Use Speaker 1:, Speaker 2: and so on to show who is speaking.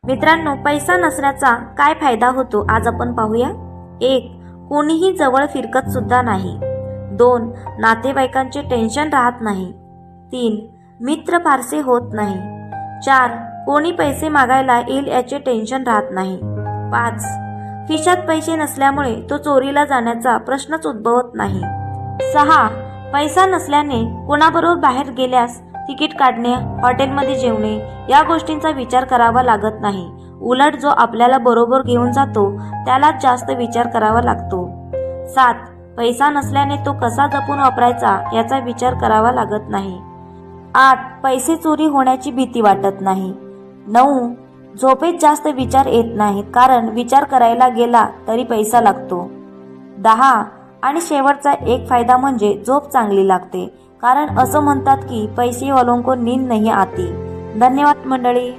Speaker 1: मित्रांनो, पैसा नसण्याचा काय फायदा होतो आज आपण पाहूया. 1. कोणीही जवळ फिरकत सुद्धा नाही. 2. नातेवाईकांचे टेन्शन राहत नाही. 3. मित्र फारसे होत नाही. 4. कोणी पैसे मागायला येईल याचे टेन्शन राहत नाही. 5. खिशात पैसे नसल्यामुळे तो चोरीला जाण्याचा प्रश्नच उद्भवत नाही. 6. पैसा नसल्याने कोणाबरोबर बाहेर गेल्यास तिकीट काढणे, हॉटेलमध्ये जेवणे या गोष्टींचा विचार करावा लागत नाही. उलट जो आपल्याला बरोबर घेऊन जातो त्यालाच जास्त विचार करावा लागतो. 7. पैसा नसल्याने तो कसा जपून वापरायचा याचा विचार करावा लागत नाही. 8. पैसे चोरी होण्याची भीती वाटत नाही. 9. झोपेत जास्त विचार येत नाहीत, कारण विचार करायला गेला तरी पैसा लागतो. 10. आणि शेवटचा एक फायदा म्हणजे झोप चांगली लागते, कारण असं म्हणतात की पैसे वालों को नींद नहीं आती. धन्यवाद मंडळी.